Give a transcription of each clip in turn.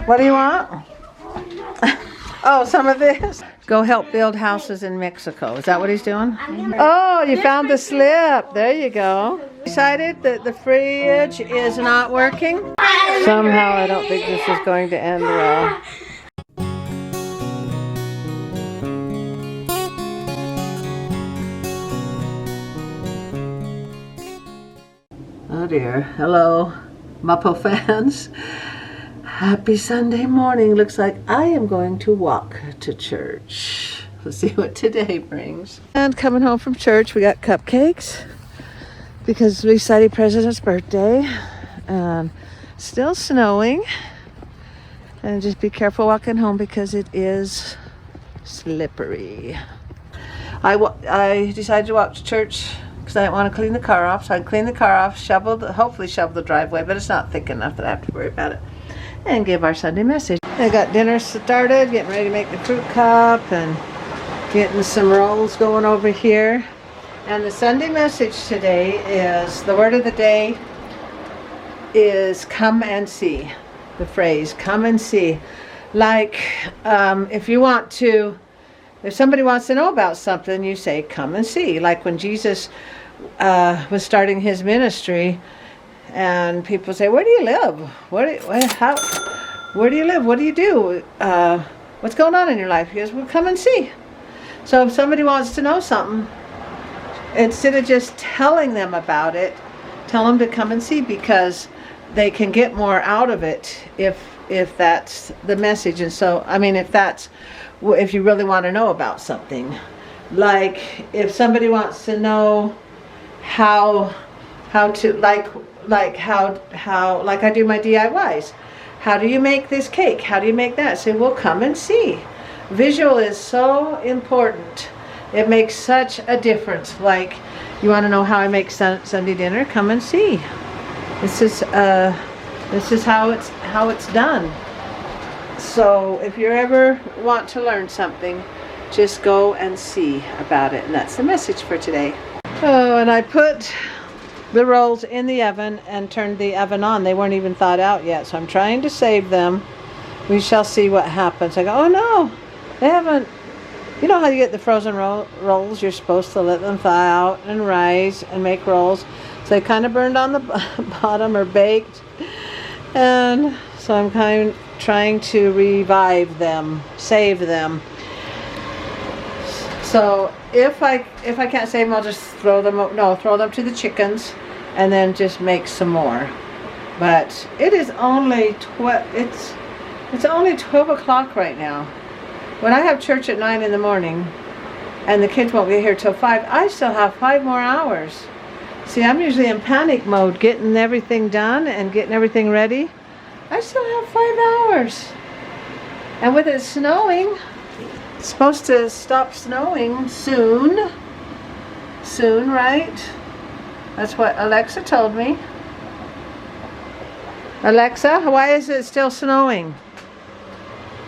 What do you want? Oh, some of this. Go help build houses in Mexico. Is that what he's doing? Oh, you found the slip. There you go. Decided that the fridge is not working. Somehow I don't think this is going to end well. Oh dear. Hello, Momma O fans. Happy Sunday morning. Looks like I am going to walk to church. Let's see what today brings. And coming home from church, we got cupcakes because we studied President's birthday. Still snowing. And just be careful walking home because it is slippery. I decided to walk to church because I didn't want to clean the car off. So I cleaned the car off, hopefully shoveled the driveway, but it's not thick enough that I have to worry about it. And give our Sunday message. I got dinner started, getting ready to make the fruit cup and getting some rolls going over here. And the Sunday message today is, the word of the day is come and see. The phrase, come and see. Like, if somebody wants to know about something, you say, come and see. Like when Jesus was starting his ministry, and people say, where do you live? Where do you live? What do you do? What's going on in your life? He goes, well, come and see. So if somebody wants to know something, instead of just telling them about it, tell them to come and see, because they can get more out of it if that's the message. And so, I mean, if you really want to know about something. Like if somebody wants to know how to, like I do my DIYs. How do you make this cake? How do you make that? Say, well, come and see. Visual is so important. It makes such a difference. Like, you want to know how I make Sunday dinner? Come and see. This is how it's done. So if you ever want to learn something, just go and see about it. And that's the message for today. Oh, and I put the rolls in the oven and turned the oven on. They weren't even thawed out yet, so I'm trying to save them. We shall see what happens. I go, oh no, they haven't. You know how you get the frozen rolls? You're supposed to let them thaw out and rise and make rolls. So they kind of burned on the bottom or baked. And so I'm kind of trying to revive them, save them. So if I can't save them, I'll just throw them to the chickens and then just make some more. But it is only it's only 12 o'clock right now. When I have church at 9 in the morning and the kids won't get here till 5, I still have 5 more hours. See, I'm usually in panic mode, getting everything done and getting everything ready. I still have 5 hours. And with it snowing, it's supposed to stop snowing soon. Soon, right? That's what Alexa told me. Alexa, why is it still snowing?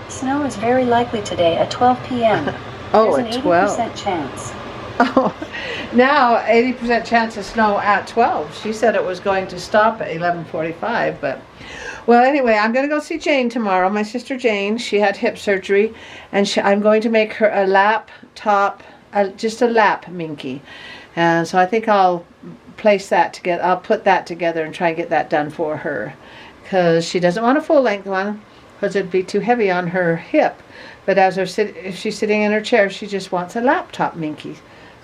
Snow is very likely today at 12 p.m. Oh, There's at 12. An 80% chance. Oh, now 80% chance of snow at 12. She said it was going to stop at 11:45, but well, anyway, I'm going to go see Jane tomorrow. My sister Jane, she had hip surgery, and I'm going to make her a laptop, just a lap minky. And so I think I'll place that together. I'll put that together and try and get that done for her, because she doesn't want a full-length one because it'd be too heavy on her hip. But if she's sitting in her chair, she just wants a laptop minky.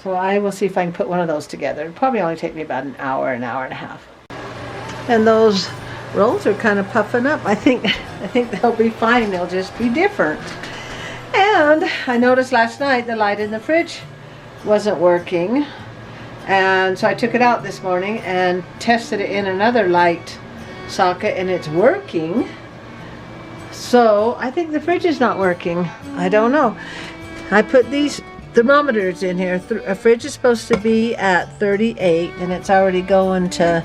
So I will see if I can put one of those together. It'll probably only take me about an hour and a half. And those rolls are kind of puffing up. I think they'll be fine. They'll just be different. And I noticed last night the light in the fridge wasn't working. And so I took it out this morning and tested it in another light socket, and it's working. So I think the fridge is not working. I don't know. I put these thermometers in here. A fridge is supposed to be at 38 and it's already going to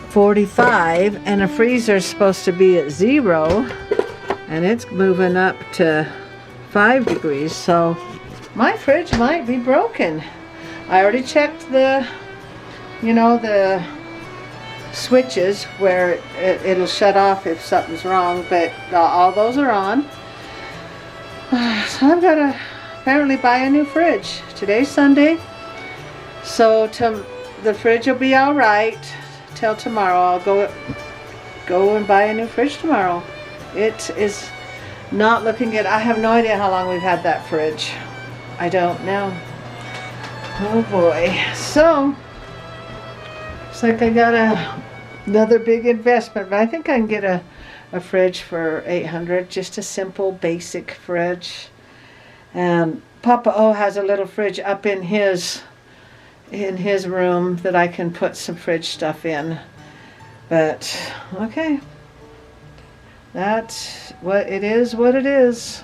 45, and a freezer is supposed to be at 0 and it's moving up to 5 degrees. So my fridge might be broken. I already checked the switches where it'll shut off if something's wrong, but all those are on. So I've got to apparently buy a new fridge. Today's Sunday, so the fridge will be all right till tomorrow. I'll go and buy a new fridge tomorrow. It is not looking good. I have no idea how long we've had that fridge. I don't know. Oh boy. So it's like I got another big investment, but I think I can get a fridge for $800, just a simple basic fridge. And Papa O has a little fridge up in his room that I can put some fridge stuff in. But okay, that's what it is.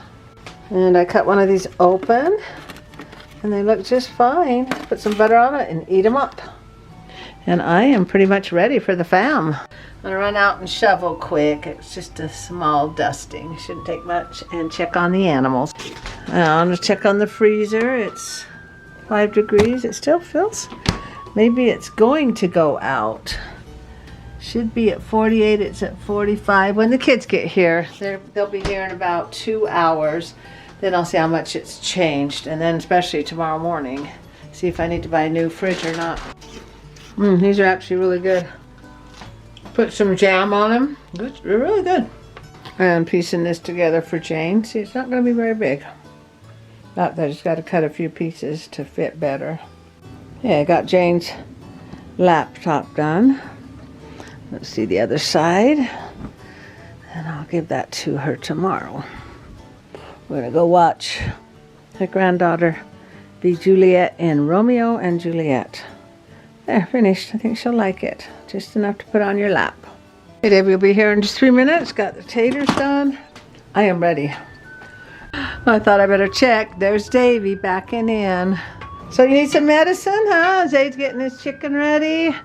And I cut one of these open and they look just fine. Put some butter on it and eat them up. And I am pretty much ready for the fam. I'm gonna run out and shovel quick. It's just a small dusting, shouldn't take much, and check on the animals. I'm gonna check on the freezer. It's 5 degrees. It still feels, maybe it's going to go out. Should be at 48, it's at 45. When the kids get here, they'll be here in about 2 hours. Then I'll see how much it's changed, and then especially tomorrow morning, see if I need to buy a new fridge or not. These are actually really good. Put some jam on them. They're really good. And piecing this together for Jane. See, it's not going to be very big. I just got to cut a few pieces to fit better. Yeah, I got Jane's laptop done. Let's see the other side. And I'll give that to her tomorrow. We're going to go watch her granddaughter be Juliet in Romeo and Juliet. There, finished. I think she'll like it. Just enough to put on your lap. Hey, Davey will be here in just 3 minutes. Got the taters done. I am ready. I thought I better check. There's Davey backing in. So you need some medicine, huh? Zade's getting his chicken ready.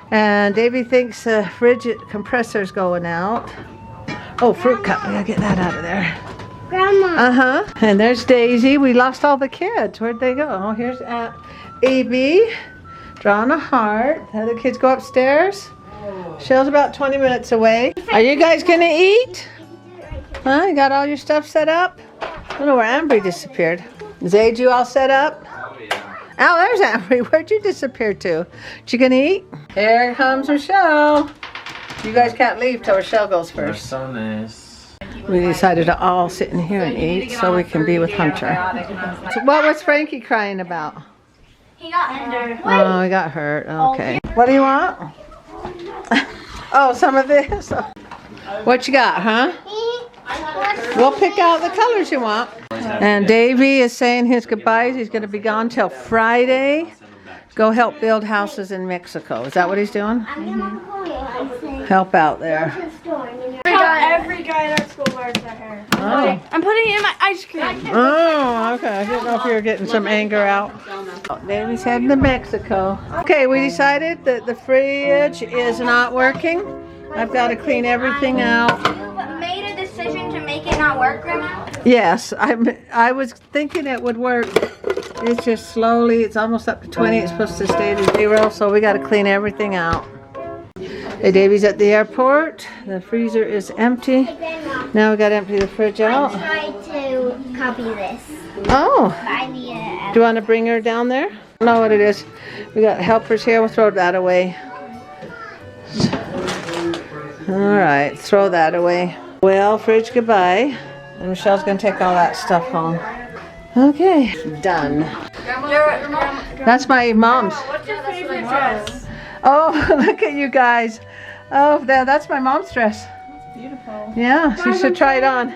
And Davey thinks the fridge compressor's going out. Oh, fruit cup. We gotta get that out of there. Grandma. And there's Daisy. We lost all the kids. Where'd they go? Oh, here's Aunt AB. Drawing a heart. The other kids go upstairs. Shell's about 20 minutes away. Are you guys gonna eat? Huh? You got all your stuff set up? I don't know where Ambry disappeared. Zade, you all set up? Oh, yeah. Oh, there's Ambry. Where'd you disappear to? You gonna eat? Here comes Rochelle. You guys can't leave till Rochelle goes first. So nice. We decided to all sit in here and eat so we can be with Hunter. So what was Frankie crying about? He got hurt. Oh, he got hurt. Okay. What do you want? Oh, some of this? What you got, huh? We'll pick out the colors you want. And Davey is saying his goodbyes. He's going to be gone till Friday. Go help build houses in Mexico. Is that what he's doing? Help out there. Every guy at school wears their hair. Oh. I'm putting it in my ice cream. Oh, okay. I didn't know if you were getting some anger out. Davey's heading to Mexico. Okay, we decided that the fridge is not working. I've got to clean everything out. You made a decision to make it not work, Grandma? Yes, I was thinking it would work. It's just slowly, it's almost up to 20. It's supposed to stay to 0, so we got to clean everything out. Hey, Davey's at the airport. The freezer is empty. Now we got to empty the fridge out. I'm trying to copy this. Oh, I need it. do you want to bring her down there? I don't know what it is. We got helpers here. We'll throw that away. All right, throw that away. Well, fridge goodbye. And Michelle's going to take all that stuff home. Okay, done. That's my mom's. What's your favorite dress? Oh, look at you guys. Oh, that's my mom's dress. Beautiful. Yeah, she should try it on.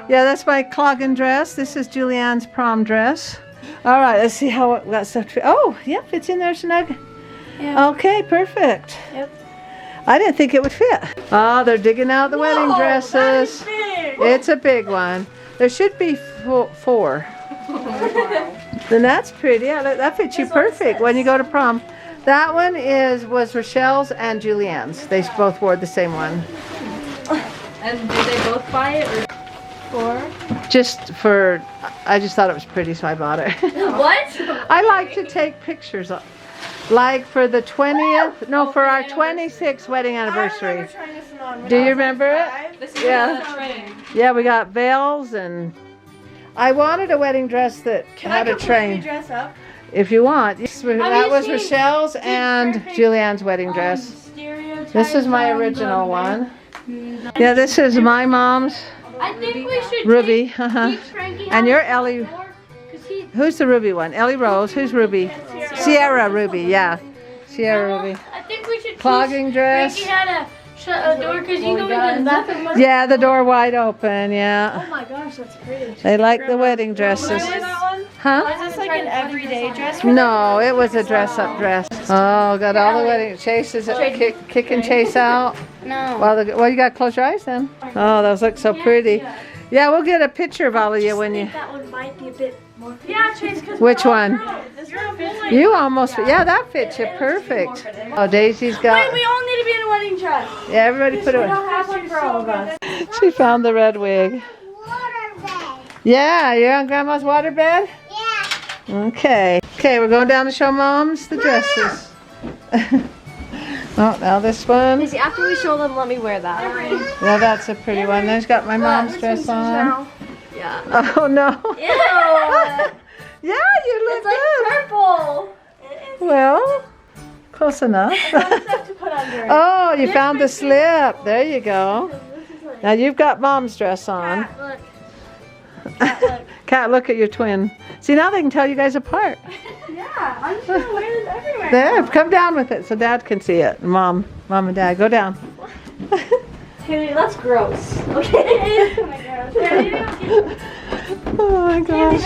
Yeah, that's my clogging dress. This is Julianne's prom dress. All right, let's see how it got stuff to. Oh, yep, it's in there snug. Yeah. Okay, perfect. Yep. I didn't think it would fit. Oh, they're digging out the wedding dresses. It's a big one. There should be 4. Then that's pretty. Yeah, that fits you perfect when you go to prom. That one was Rochelle's and Julianne's. They both wore the same one. And did they both buy it or for? Just for, I just thought it was pretty, so I bought it. What? I like to take pictures like for the 20th, no, for our 26th wedding anniversary. Do you remember it? Yeah. Yeah, we got veils and I wanted a wedding dress that had a train. Dress up? If you want. That was Rochelle's and Julianne's wedding dress. This is my original one. Yeah, this is my mom's. I think we should Ruby. teach Frankie And you're Ellie. Who's the Ruby one? Ellie Rose. Who's Ruby? Sierra Ruby, yeah. Sierra Ruby. I think we should Clogging dress. Frankie had to shut a door because you know nothing was. Yeah, the door wide open, yeah. Oh my gosh, that's pretty. They like the wedding dresses. Huh? Is this like an everyday dress? No, it was a dress-up dress. Oh, got all the wedding chases, kick and chase out. No. Well, you got to close your eyes then. Oh, those look so pretty. Yeah, we'll get a picture of all of you when you. That one might be a bit more. Yeah, Chase, because Which one? You Oh, almost, yeah, that fits you perfect. Oh, Daisy's got. Wait, we all need to be in a wedding dress. Yeah, everybody put We it. don't have one for all of us. She found the red wig. Yeah, you're on Grandma's waterbed? Yeah. Okay. Okay, we're going down to show Moms the dresses. Oh, now this one. Lizzie, after we show them, let me wear that. Yeah, that's a pretty one. There's got my mom's dress on. Yeah. Oh no. Ew. Yeah, you look good. Purple. Well, close enough. Stuff to put under it. Oh, you found the slip. There you go. Now you've got Mom's dress on. Look. Kat, look at your twin. See, now they can tell you guys apart. Yeah, I'm just gonna wear this everywhere. There, come down with it so Dad can see it. Mom and Dad, go down. Haley, that's gross. Okay. Oh my gosh. Oh my gosh.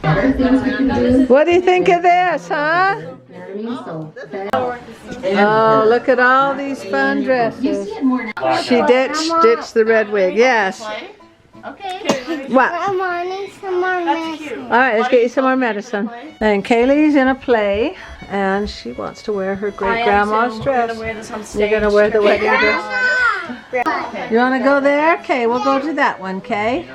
Other things we can do. What do you think of this, huh? Oh, look at all these fun You dresses. see it more now. She ditched the red wig. Yes. Okay. What? I'm wanting some more medicine. All right, let's get you some more medicine. And Kaylee's in a play, and she wants to wear her great grandma's dress. Wear this on stage. You're gonna wear the wedding dress. You want to go there? Okay, we'll go to that one. Okay.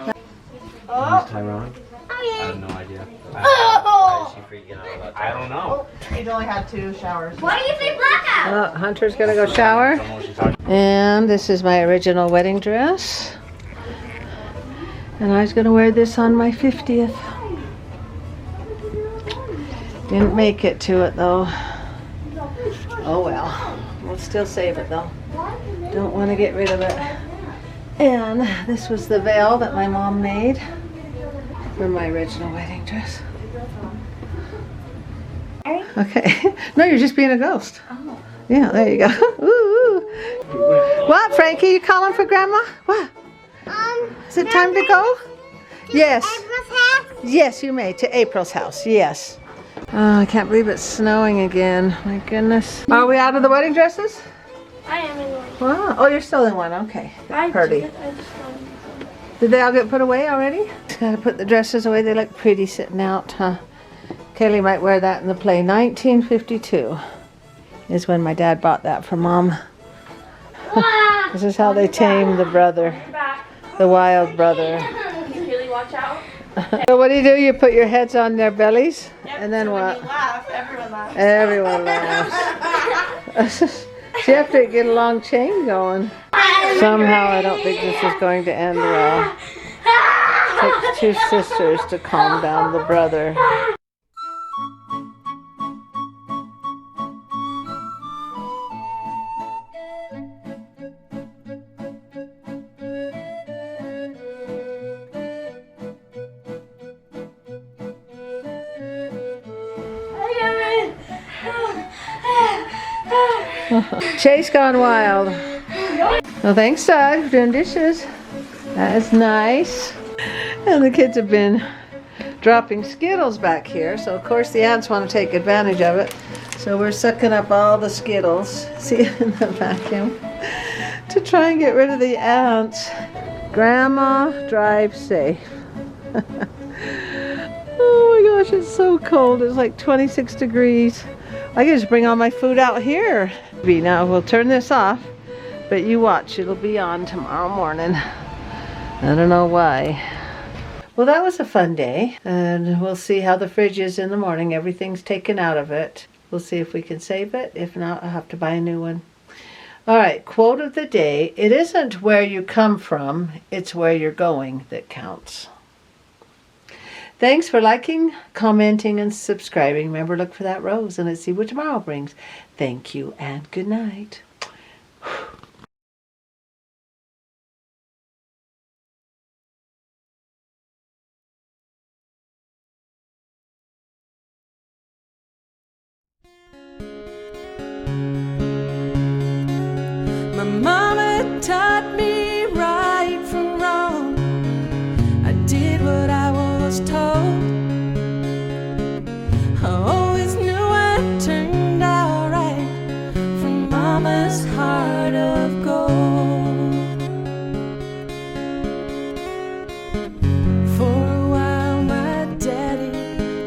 Tyra? I have no idea. Why is she freaking out about that? I don't know. He's only had 2 showers. Why do you say blackout? Hunter's gonna go shower. I don't know what she's talking And this is my original wedding dress. And I was gonna wear this on my 50th. Didn't make it to it though. Oh well. We'll still save it though. Don't want to get rid of it. And this was the veil that my mom made for my original wedding dress. Okay. No, you're just being a ghost. Yeah, there you go. Ooh. What, Frankie? You calling for Grandma? What? Is it time to go? Yes. Yes, you may. To April's house. Yes. Oh, I can't believe it's snowing again. My goodness. Are we out of the wedding dresses? I am in one. Wow. Oh, you're still in one. Okay. Pretty. Did they all get put away already? Just gotta put the dresses away. They look pretty sitting out, huh? Kaylee might wear that in the play. 1952 is when my dad bought that for Mom. This is how they tame the brother, the wild brother. Haley, watch out. So what do? You put your heads on their bellies, and then what? When you laugh, everyone laughs. Everyone laughs. So you have to get a long chain going. Somehow I don't think this is going to end well. It takes 2 sisters to calm down the brother. Chase gone wild. Well, thanks, Doug, for doing dishes. That is nice. And the kids have been dropping Skittles back here, so of course the ants want to take advantage of it. So we're sucking up all the Skittles, see, in the vacuum, to try and get rid of the ants. Grandma, drive safe. Oh my gosh, it's so cold. It's like 26 degrees. I can just bring all my food out here. Now we'll turn this off, but you watch, it'll be on tomorrow morning. I don't know why. Well, that was a fun day, and we'll see how the fridge is in the morning. Everything's taken out of it. We'll see if we can save it. If not, I'll have to buy a new one. All right, quote of the day. It isn't where you come from, it's where you're going that counts. Thanks for liking, commenting, and subscribing. Remember, look for that rose, and let's see what tomorrow brings. Thank you, and good night. My mama taught me right from wrong. I did what I was told. I always knew I turned out right from mama's heart of gold. For a while my daddy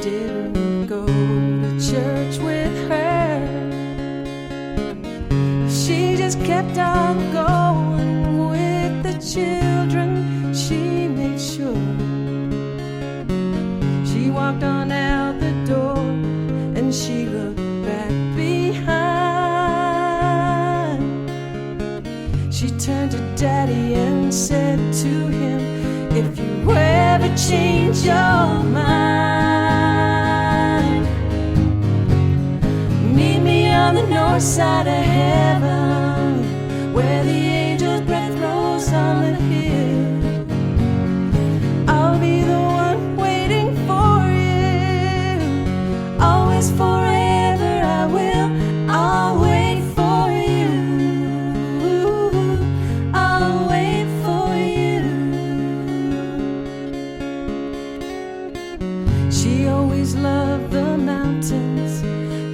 didn't go to church with her. She just kept on going with the children. She made sure she walked on out the door and she looked back behind. She turned to Daddy and said to him, if you ever change your mind, meet me on the north side of heaven, where the angel's breath rolls on the hill. I'll be the one waiting for you, always forever I will. I'll wait for you, I'll wait for you. She always loved the mountains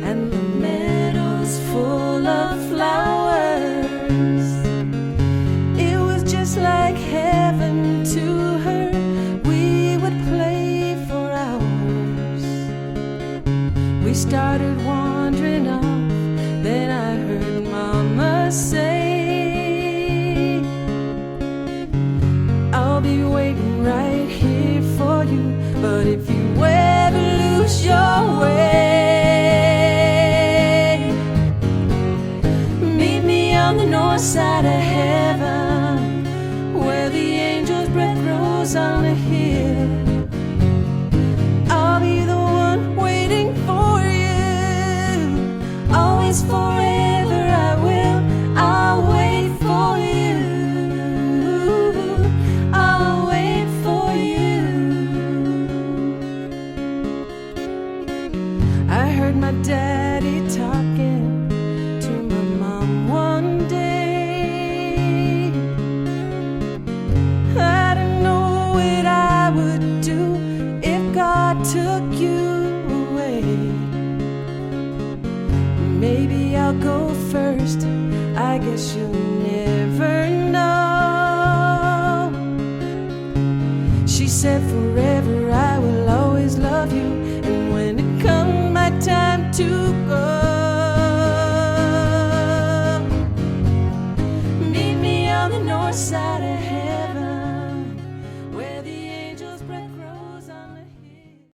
and the meadows full of flowers. It was just like heaven to her. We would play for hours. We started wandering off, then I heard Mama say, I'll be waiting right here for you, but if you ever lose your way, meet me on the north side of heaven, where the angel's breath rolls on the hill. I'll be the one waiting for you, always forever I will. I'll wait for you, I'll wait for you. I heard my daddy talking to my mom one day. I don't know what I would do if God took you away. Maybe I'll go first, I guess you'll never know. She said forever I will always love you, and when it comes my time to go, meet me on the north side of